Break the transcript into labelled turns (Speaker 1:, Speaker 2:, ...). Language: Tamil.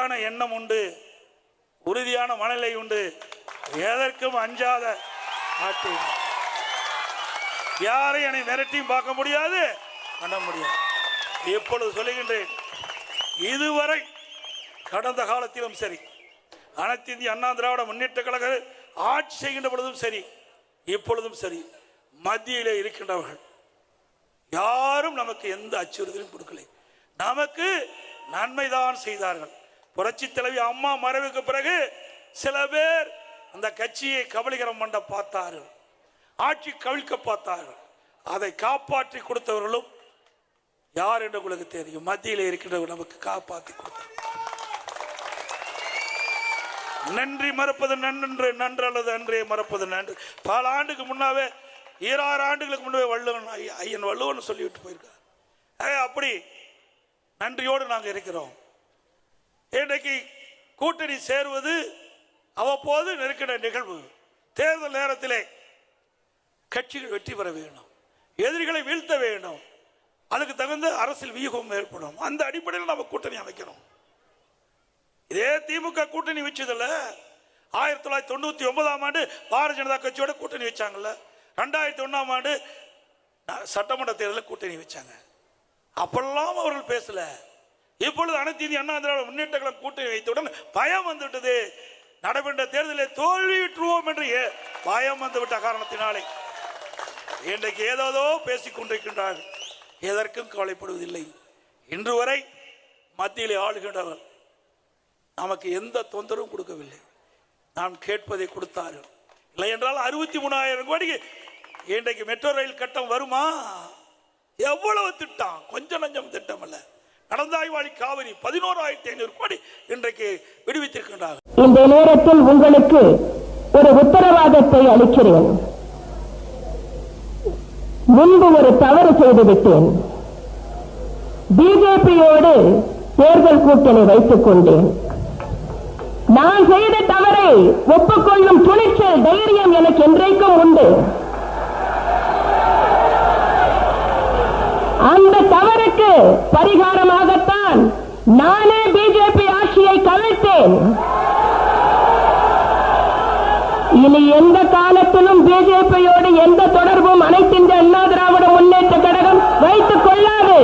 Speaker 1: உறுதியான எண்ணம் உண்டு, உறுதியான மனநிலை உண்டு. எதற்கும் அஞ்சாத நாட்டில் யாரையும் என்னை மிரட்டியும் பார்க்க முடியாது, பண்ண முடியாது. எப்பொழுது சொல்லுகின்றேன், இதுவரை கடந்த காலத்திலும் சரி, அனைத்து இந்திய அண்ணா திராவிட முன்னேற்ற கழக ஆட்சி செய்கின்ற பொழுதும் சரி, இப்பொழுதும் சரி, மத்தியிலே இருக்கின்றவர்கள் யாரும் நமக்கு எந்த அச்சுறுத்தலும் கொடுக்கலை. நமக்கு நன்மைதான் செய்தார்கள். புரட்சி தலைவி அம்மா மறைவுக்கு பிறகு சில பேர் அந்த கட்சியை கபலீகரம் பண்ண பார்த்தார்கள், ஆட்சி கவிழ்க்க பார்த்தார்கள். அதை காப்பாற்றி கொடுத்தவர்களும் யார் என்று உங்களுக்கு தெரியும். மத்தியில் இருக்கின்றவர்கள் நமக்கு காப்பாற்றி கொடுத்தார். நன்றி மறப்பது நன்று, நன்று அல்லது அன்றே மறப்பது நன்று. பல ஆண்டுக்கு முன்னாவே, 2000 ஆண்டுகளுக்கு முன்னே வள்ளுவன், ஐயன் வள்ளுவன் சொல்லிவிட்டு போயிருக்கார். அப்படி நன்றியோடு நாங்கள் இருக்கிறோம். இன்றைக்கு கூட்டணி சேருவது அவ்வப்போது நெருக்கிற நிகழ்வு. தேர்தல் நேரத்திலே கட்சிகள் வெற்றி பெற வேண்டும், எதிரிகளை வீழ்த்த வேண்டும், அதுக்கு தகுந்த அரசியல் வியூகம் ஏற்படும். அந்த அடிப்படையில் நம்ம கூட்டணி அமைக்கணும். இதே திமுக கூட்டணி வச்சதில்ல. 1999ஆம் ஆண்டு பாரதிய ஜனதா கட்சியோட கூட்டணி வச்சாங்கல்ல. 2001ஆம் ஆண்டு சட்டமன்ற தேர்தலில் கூட்டணி வச்சாங்க. அப்பெல்லாம் அவர்கள் பேசல. இப்பொழுது அனைத்து இந்திய அண்ணா திராவிட முன்னேற்ற கழகம் கூட்டணி வைத்தவுடன் பயம் வந்துவிட்டது. நடைபெற்ற தேர்தலில் தோல்வியுற்றுவோம் என்று பயம் வந்துவிட்ட காரணத்தினாலே இன்றைக்கு ஏதோ பேசிக் கொண்டிருக்கின்றார்கள். எதற்கும் கவலைப்படுவதில்லை. இன்று வரை மத்தியிலே ஆளுகின்றவர் நமக்கு எந்த தொந்தரவும் கொடுக்கவில்லை. நாம் கேட்பதை கொடுத்தார்கள். இல்லை என்றால் 63,000 கோடிக்கு இன்றைக்கு மெட்ரோ ரயில் கட்டம் வருமா? எவ்வளவு திட்டம், கொஞ்சம் நஞ்சம் திட்டம் அல்ல. நடந்தாய்வாளி காவிரி 11,500 கோடி இன்றைக்கு விடுவித்திருக்கின்றார்கள்.
Speaker 2: இந்த நேரத்தில் உங்களுக்கு ஒரு உத்தரவாதத்தை அளிக்கிறேன். முன்பு ஒரு தவறு செய்துவிட்டேன். பிஜேபியோடு தேர்தல் கூட்டணி வைத்துக் கொண்டேன். நான் செய்த தவறை ஒப்புக்கொள்ளும் துணிச்சல், தைரியம் எனக்கு என்றைக்கும் உண்டு. அந்த தவறுக்கு பரிகாரமாகத்தான் நானே பிஜேபி ஆட்சியை கவிழ்த்தேன். இனி எந்த காலத்திலும் பிஜேபியோடு எந்த தொடர்பும் அனைத்து இந்திய அண்ணா திராவிட முன்னேற்ற கழகம் வைத்துக் கொள்ளாது.